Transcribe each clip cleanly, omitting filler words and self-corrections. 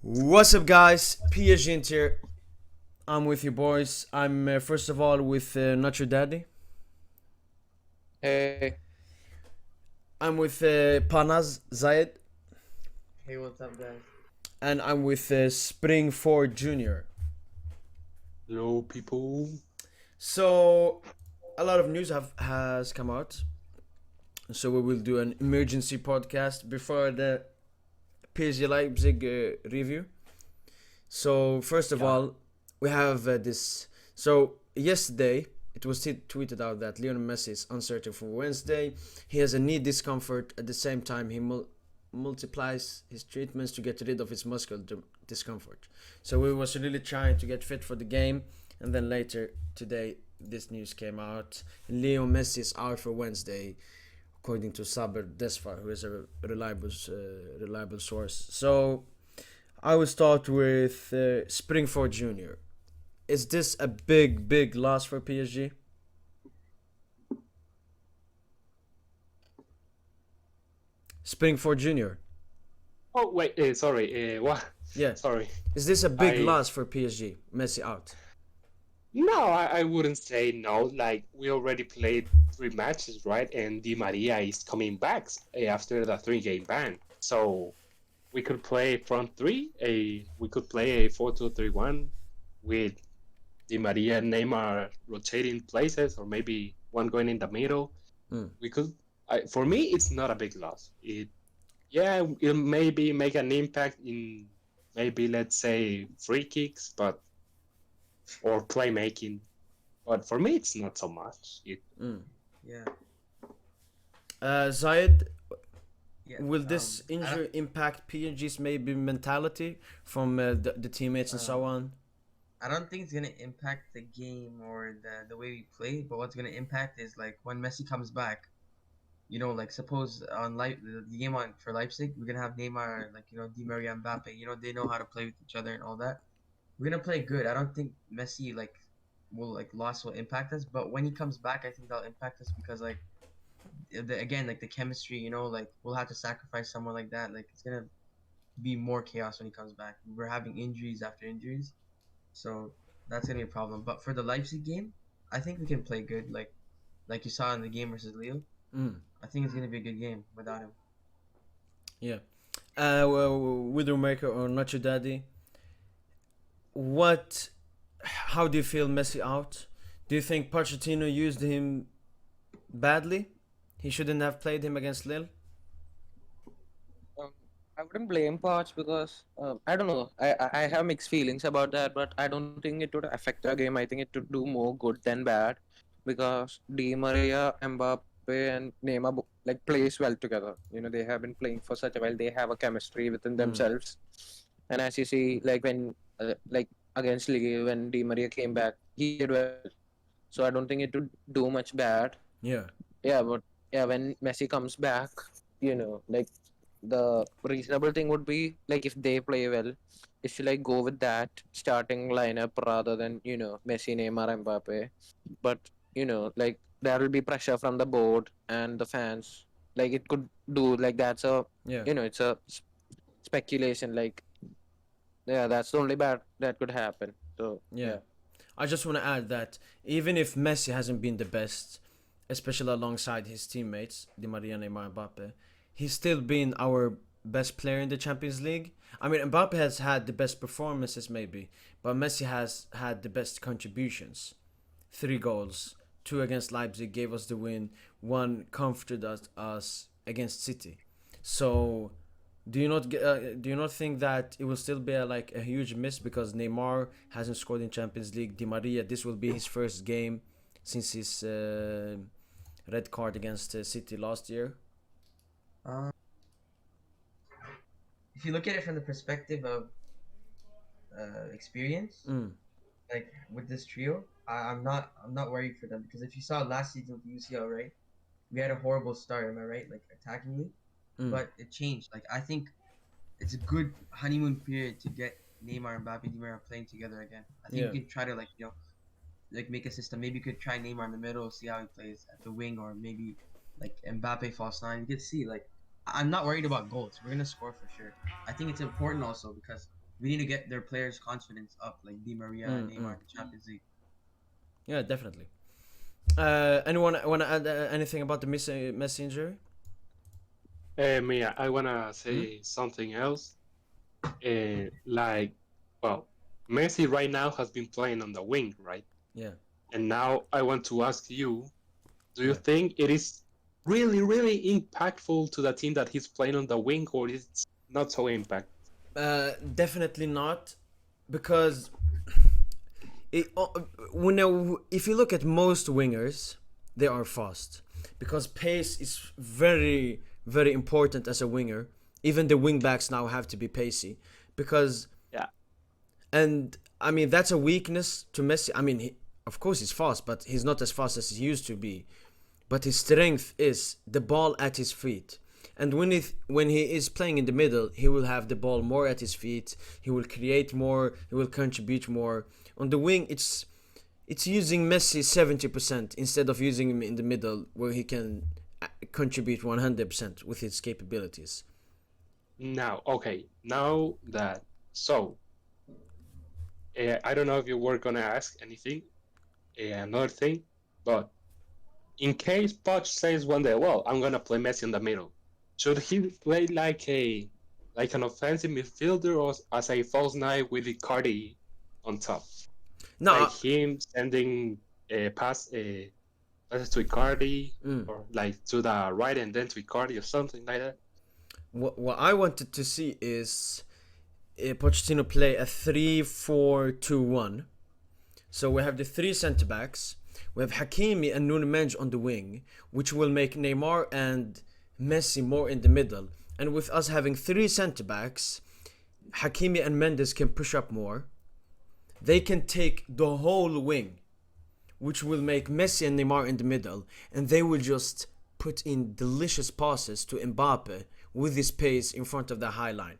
What's up, guys? PSGINT here. I'm with you, boys. I'm first of all with Not Your Daddy. Hey, I'm with Panaz Zayed, Hey, what's up, guys? and I'm with Spring 4 Junior. hello people. So, a lot of news has come out. So we will do an emergency podcast before the PSG Leipzig review. So first of Yeah, all, we have this. So yesterday, it was tweeted out that Lionel Messi is uncertain for Wednesday. He has a knee discomfort. At the same time, he multiplies his treatments to get rid of his muscle discomfort. So we was really trying to get fit for the game, and then later today, this news came out. Leo Messi is out for Wednesday, according to Saber Desfar, who is a reliable source. So I will start with Springford Junior. Is this a big loss for PSG? Springford Junior. Oh wait, sorry. What? Yeah. Sorry. Is this a big I loss for PSG? Messi out. no, I wouldn't say no. Like we already played 3 matches, right? And Di Maria is coming back after the 3 game ban. So we could play front three. We could play a 4-2-3-1 with Di Maria and Neymar rotating places, or maybe one going in the middle. Mm. We could. For me, it's not a big loss. It'll maybe make an impact in maybe let's say free kicks, but or playmaking. But for me, it's not so much. Mm. Yeah, Zayed, yeah. will this I don't. injury impact PSG's maybe mentality from the teammates and so Um, on? I don't think it's gonna impact the game or the way we play. But what's gonna impact is like when Messi comes back. Like suppose on the game on for Leipzig, we're gonna have Neymar, like Di Maria, and Mbappe. They know how to play with each other and all that. We're gonna play good. I don't think Messi will loss will impact us. But when he comes back, I think that'll impact us because again like the chemistry. Like we'll have to sacrifice someone like that. Like it's gonna be more chaos when he comes back. We're having injuries after injuries, so that's gonna be a problem. But for the Leipzig game, I think we can play good. Like you saw in the game versus Leo, Mm. I think it's gonna be a good game without him. Yeah. Well, Widowmaker or Not Your Daddy, what how do you feel Messi out? Do you think Pochettino used him badly? He shouldn't have played him against Lille. Um, I wouldn't blame Poch because I don't know. I have mixed feelings about that, but I don't think it would affect the game. I think it would do more good than bad because Di Maria, Mbappe, and Neymar like plays well together. They have been playing for such a while. They have a chemistry within Mm. themselves. And as you see, like when like against Ligue, when Di Maria came back, he did well. So I don't think it would do much bad. Yeah. Yeah, but yeah, when Messi comes back, like the reasonable thing would be like if they play well, is to like go with that starting lineup rather than Messi, Neymar, Mbappe. But like there will be pressure from the board and the fans. Like it could do like that's a Yeah. it's a speculation. Like yeah, that's the only bad that could happen. So Yeah. yeah. I just want to add that even if Messi hasn't been the best, especially alongside his teammates, Di Maria, Neymar, Mbappe, he's still been our best player in the Champions League. I mean, Mbappe has had the best performances, maybe, but Messi has had the best contributions. 3 goals, two against Leipzig gave us the win. One comforted us against City. So, do you not think that it will still be a huge miss because Neymar hasn't scored in Champions League? Di Maria, this will be his first game since his red card against City last year. Um, if you look at it from the perspective of experience, Mm, like with this trio, I'm not worried for them because if you saw last season with the UCL, right, we had a horrible start. Am I right? Like attackingly, mm, but it changed. Like I think it's a good honeymoon period to get Neymar and Mbappe Di Maria playing together again. I think yeah, you can try to like make a system. Maybe you could try Neymar in the middle, see how he plays at the wing, or maybe like Mbappe false nine. You could see like I'm not worried about goals. We're gonna score for sure. I think it's important also because we need to get their players' confidence up, like Di Maria and Neymar in the Champions League. Yeah, definitely. Anyone want to add anything about the Messi injury? Mia, I wanna say something else. Like, well, Messi right now has been playing on the wing, right? Yeah. And now I want to ask you, do you Yeah. think it is really, really impactful to the team that he's playing on the wing, or is it not so impact? Definitely not, because if you look at most wingers, they are fast, because pace is very, very important as a winger. Even the wing backs now have to be pacey, because Yeah. and I mean that's a weakness to Messi. I mean, of course he's fast, but he's not as fast as he used to be. But his strength is the ball at his feet. And when he is playing in the middle, he will have the ball more at his feet. He will create more. He will contribute more. On the wing, it's using Messi 70% instead of using him in the middle, where he can contribute 100% with his capabilities. Now, okay, now that so, I don't know if you were gonna ask anything, another thing, but in case Poch says one day, well, I'm gonna play Messi in the middle, should he play like an offensive midfielder or as a false nine with Icardi on top? No, Like him sending passes to Icardi or like to the right and then to Icardi or something like that. what I wanted to see is Pochettino play a 3-4-2-1. So we have the three centre backs. We have Hakimi and Nuno Mendes on the wing, which will make Neymar and Messi more in the middle. And with us having three centre backs, Hakimi and Mendes can push up more. They can take the whole wing, which will make Messi and Neymar in the middle, and they will just put in delicious passes to Mbappe with his pace in front of the high line.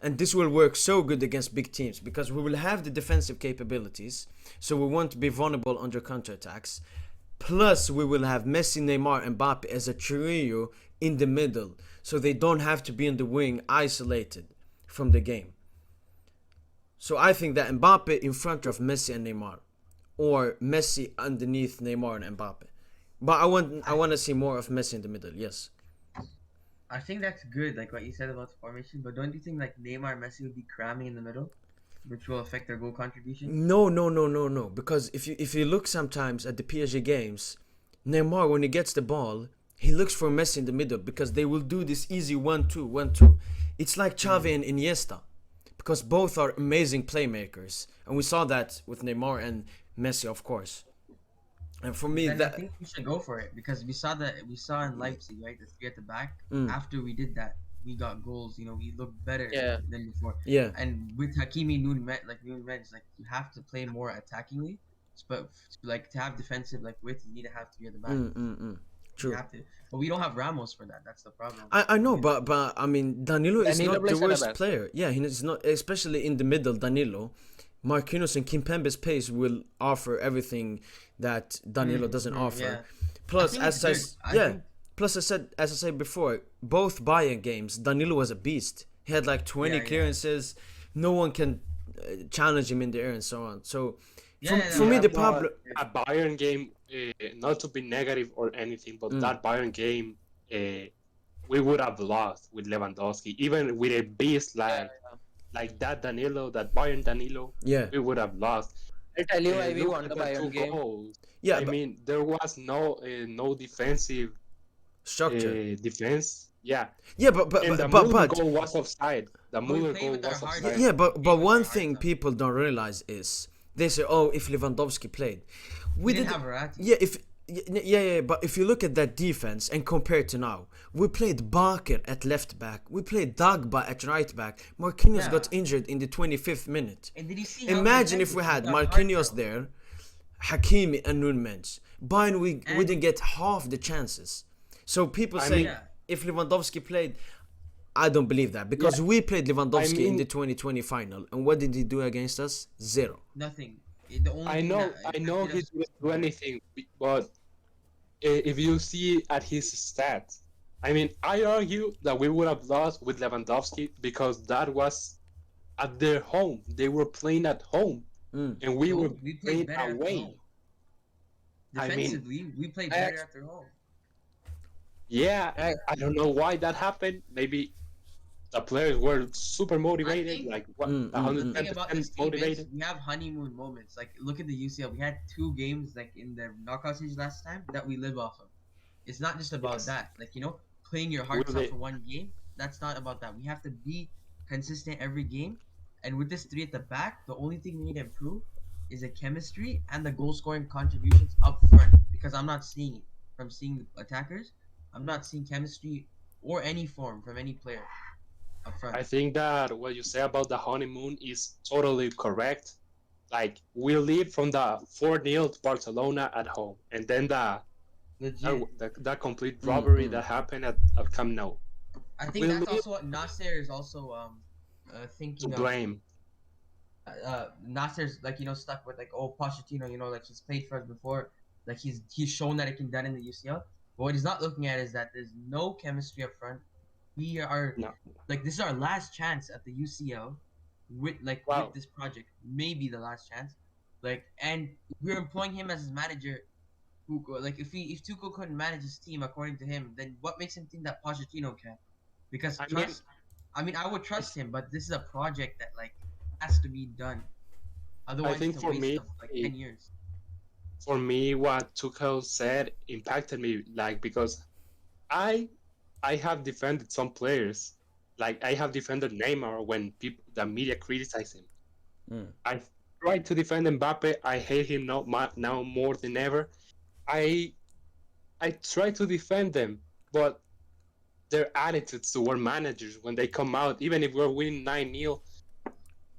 And this will work so good against big teams, because we will have the defensive capabilities, so we won't be vulnerable under counterattacks. Plus, we will have Messi, Neymar, and Mbappe as a trio in the middle, so they don't have to be in the wing isolated from the game. So I think that Mbappe in front of Messi and Neymar, or Messi underneath Neymar and Mbappe. But I want to see more of Messi in the middle. Yes. I think that's good, like what you said about the formation. But don't you think like Neymar and Messi would be cramming in the middle, which will affect their goal contribution? No. Because if you look sometimes at the PSG games, Neymar, when he gets the ball, he looks for Messi in the middle, because they will do this easy 1-2. It's like Xavi and Iniesta, because both are amazing playmakers, and we saw that with Neymar and Messi, of course. And for me, Then I think we should go for it, because we saw in Leipzig, right? The three at the back. After we did that, we got goals. You know, we looked better than before. Yeah. And with Hakimi, Nuno Mendes, like you have to play more attackingly, but like to have defensive like width, you need to have to be at the back. True. You have to, but we don't have Ramos for that. That's the problem. I know, but I mean, Danilo is not the plays worst center back. player. Yeah, he's not, especially in the middle. Danilo, Marquinhos, and Kimpembe's pace will offer everything that Danilo doesn't offer. Yeah. Plus, I think it's good. think- Plus, as I said before, both Bayern games, Danilo was a beast. He had like 20 Yeah, yeah. clearances. No one can challenge him in the air and so on. So Yeah, for me, the But problem. a Bayern game, not to be negative or anything, but that Bayern game, we would have lost with Lewandowski, even with a beast like that Danilo, that Bayern Danilo. Yeah. We would have lost. I tell you why we Look won at the the Bayern two game. goals. Yeah, I but mean, there was no defensive structure. defense. Yeah, Yeah, but and the Muller goal was offside. The Muller play goal with our was heart. offside. Yeah, but with one our thing hearts up. people don't realize is they say, "Oh, if Lewandowski played, We didn't have Verratti. yeah. But if you look at that defense and compare to now, we played Barker at left back, we played Dagba at right back. Marquinhos Yeah. got injured in the 25th minute. And did you see? how Imagine we if we had defended? We got Marquinhos heart there, Hakimi and Nuno Mendes. Bayern, we didn't get half the chances. So people I say mean- if Lewandowski played, I don't believe that, because we played Lewandowski in mean- the 2020 final, and what did he do against us? Zero. Nothing. The only I thing know that he affected us didn't do anything, but if you see at his stats, I mean, I argue that we would have lost with Lewandowski because that was at their home. They were playing at home, Mm. and we were So we playing played better at away. home. I mean, Defensively, we played I better ex- at their home. yeah, I I don't know why that happened. Maybe the players were super I motivated, think like what, the thing about 110% this team is motivated. we have honeymoon moments. Like look at the UCL. We had 2 games like in the knockout stage last time that we live off of. It's not just about Yes, that. Like playing your will hearts out they? for one game. That's not about that. We have to be consistent every game. And with this three at the back, the only thing we need to improve is the chemistry and the goal scoring contributions up front. Because I'm not seeing it from seeing the attackers. I'm not seeing chemistry or any form from any player up front. I think that what you say about the honeymoon is totally correct. Like we lead from the 4-0 to Barcelona at home, and then Legit. that complete Mm, robbery mm. that happened at Camp Nou. I think We that's lead also what Nasser is also to thinking of. blame. Nasser's like stuck with like Pochettino, like he's played for us before, like he's shown that it can done in the UCL. But what he's not looking at is that there's no chemistry up front. We are No, like this is our last chance at the UCL with wow. this project, maybe the last chance. And we're employing him as his manager. Who like if Tuchel couldn't manage his team according to him, then what makes him think that Pochettino can? Because I mean, I would trust him, but this is a project that has to be done. I Otherwise, think it's a waste of 10 years. for me, what Tuchel said impacted me, like because I I have defended some players, like I have defended Neymar when people the media criticize him. Mm. I tried to defend Mbappe. I hate him now more than ever. I I try to defend them, but their attitudes toward managers when they come out, even if we're winning 9-0,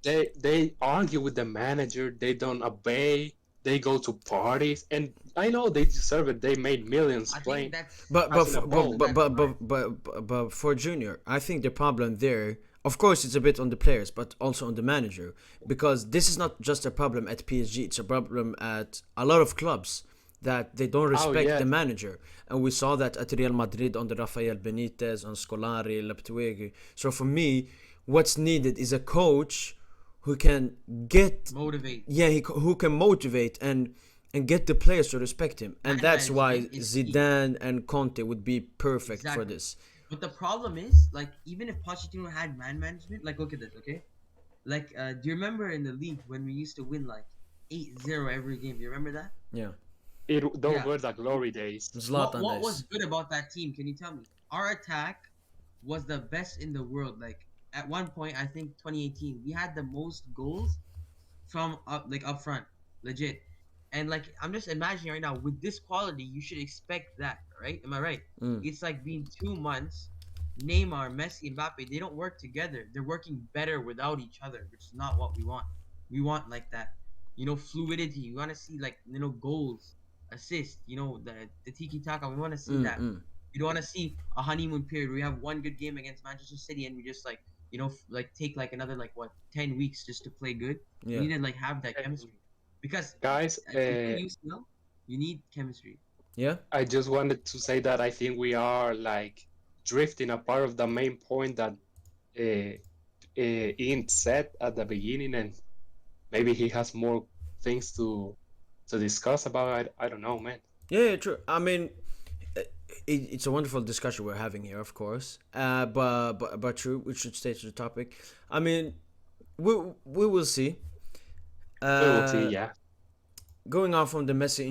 they argue with the manager. They don't obey. They go to parties, and I know they deserve it. They made millions I playing think that's But passing a ball. but for Junior, I think the problem there, of course, it's a bit on the players, but also on the manager, because this is not just a problem at PSG. It's a problem at a lot of clubs that they don't Oh respect yeah, the manager, and we saw that at Real Madrid under Rafael Benitez, on Scolari, Lopetegui. So for me, what's needed is a coach who can get motivate. yeah who can motivate and get the players to respect him, and Man that's why management is key. Zidane and Conte would be perfect for Exactly. this. But the problem is, even if Pochettino had man management, look at this, okay? Do you remember in the league when we used to win 8-0 every game? Do you remember that? Yeah, those Yeah. were the glory days. Zlatan What was days. good about that team? Can you tell me? Our attack was the best in the world. At one point, I think 2018, we had the most goals from up front, legit. And I'm just imagining right now with this quality, you should expect that, right? Am I right? Mm. It's like been 2 months. Neymar, Messi, Mbappe, they don't work together. They're working better without each other, which is not what we want. We want that, fluidity. We want to see goals, assists. The tiki taka. We want to see that. Mm. We don't want to see a honeymoon period. We have one good game against Manchester City, and we just take another 10 weeks just to play good. Yeah, We need to have that chemistry because Guys, to win UCL, you need chemistry. yeah. I just wanted to say that I think we are drifting apart of the main point that Ian said at the beginning, and maybe he has more things to discuss about. I don't know, man. Yeah, true. I mean, it's a wonderful discussion we're having here, of course. But true, we should stay to the topic. I mean, we will see. We will see. Yeah. Going on from the Messi